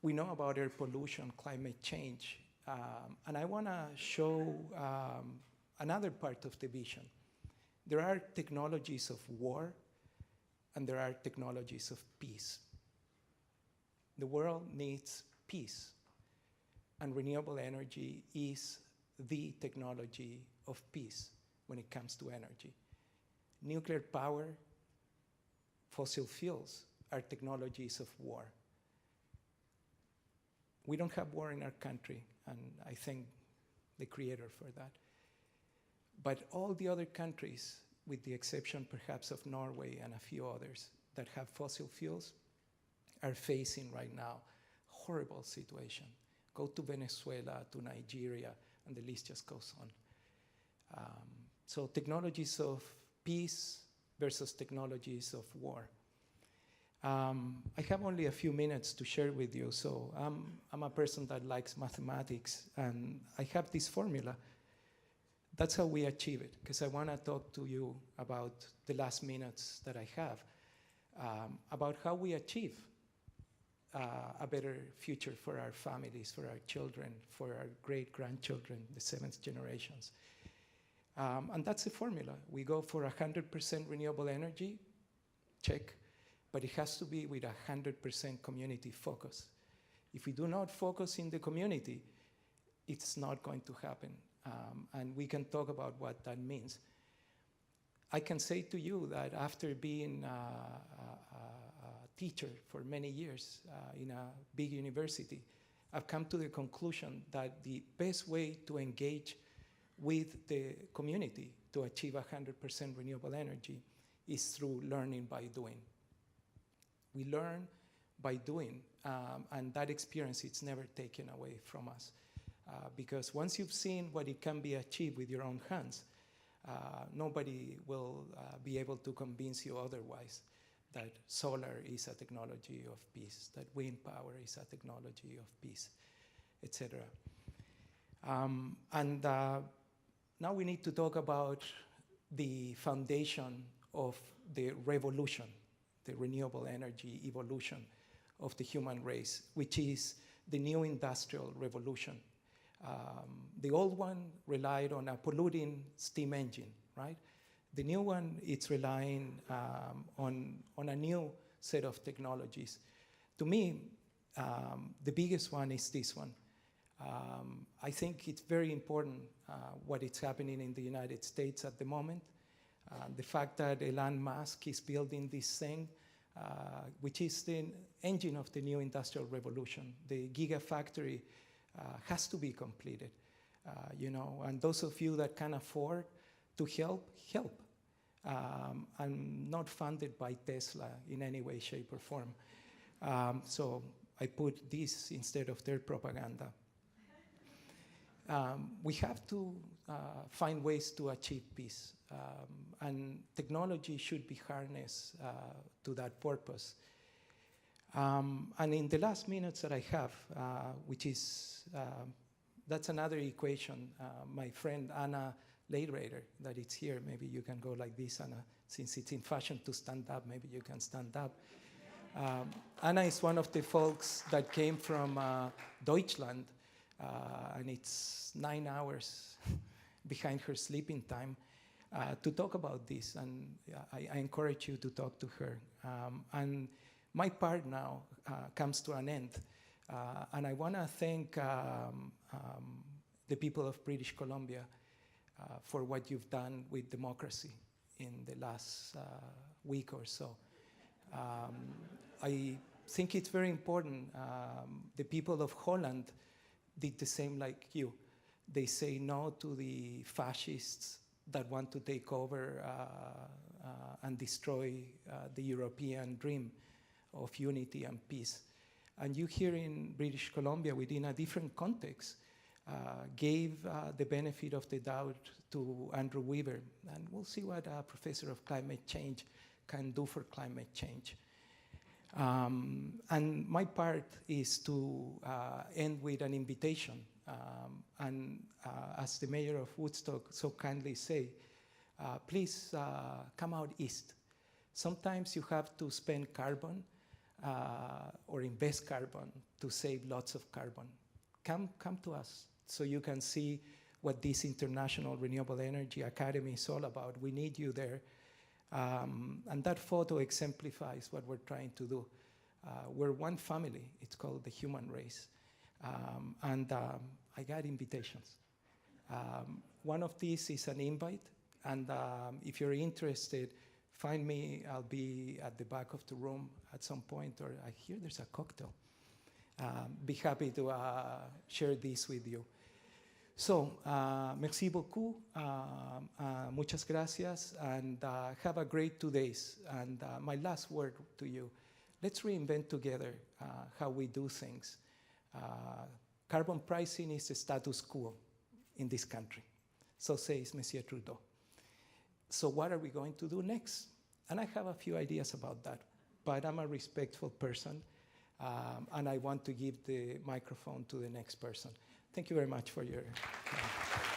We know about air pollution, climate change, and I want to show another part of the vision. There are technologies of war, and there are technologies of peace. The world needs peace, and renewable energy is the technology of peace when it comes to energy. Nuclear power, fossil fuels are technologies of war. We don't have war in our country, and I thank the Creator for that. But all the other countries, with the exception perhaps of Norway and a few others that have fossil fuels, are facing right now horrible situation. Go to Venezuela, to Nigeria, and the list just goes on. So technologies of peace versus technologies of war. I have only a few minutes to share with you, so I'm a person that likes mathematics, and I have this formula. That's how we achieve it, because I want to talk to you about the last minutes that I have, about how we achieve a better future for our families, for our children, for our great-grandchildren, the seventh generations. And that's the formula. We go for 100% renewable energy, check, but it has to be with 100% community focus. If we do not focus in the community, it's not going to happen. And we can talk about what that means. I can say to you that after being a teacher for many years in a big university, I've come to the conclusion that the best way to engage with the community to achieve 100% renewable energy is through learning by doing. We learn by doing, and that experience, it's never taken away from us. Because once you've seen what it can be achieved with your own hands, nobody will be able to convince you otherwise that solar is a technology of peace, that wind power is a technology of peace, etc. Now we need to talk about the foundation of the revolution, the renewable energy evolution of the human race, which is the new industrial revolution. The old one relied on a polluting steam engine, right? The new one, it's relying on a new set of technologies. To me, the biggest one is this one. I think it's very important what is happening in the United States at the moment. The fact that Elon Musk is building this thing, which is the engine of the new industrial revolution. The Gigafactory has to be completed, you know, and those of you that can afford to help, help. I'm not funded by Tesla in any way, shape, or form. So I put this instead of their propaganda. We have to find ways to achieve peace, and technology should be harnessed to that purpose. And in the last minutes that I have, which is, that's another equation, my friend Anna Leirader, that it's here, maybe you can go like this, Anna, since it's in fashion to stand up, maybe you can stand up. Anna is one of the folks that came from Deutschland, and it's 9 hours behind her sleeping time to talk about this, and I encourage you to talk to her. And my part now comes to an end, and I want to thank the people of British Columbia for what you've done with democracy in the last week or so. I think it's very important. The people of Holland did the same like you. They say no to the fascists that want to take over and destroy the European dream of unity and peace. And you here in British Columbia, within a different context, gave the benefit of the doubt to Andrew Weaver. And we'll see what a professor of climate change can do for climate change. And my part is to end with an invitation. As the mayor of Woodstock so kindly say, please come out east. Sometimes you have to spend carbon or invest carbon to save lots of carbon. Come to us so you can see what this International Renewable Energy Academy is all about. We need you there. And that photo exemplifies what we're trying to do. We're one family. It's called the human race. I got invitations. One of these is an invite. And if you're interested, find me. I'll be at the back of the room at some point, or I hear there's a cocktail. Be happy to share this with you. So, merci beaucoup, muchas gracias, and have a great 2 days. And my last word to you, let's reinvent together how we do things. Carbon pricing is the status quo in this country. So says Monsieur Trudeau. So what are we going to do next? And I have a few ideas about that, but I'm a respectful person, and I want to give the microphone to the next person. Thank you very much for your time.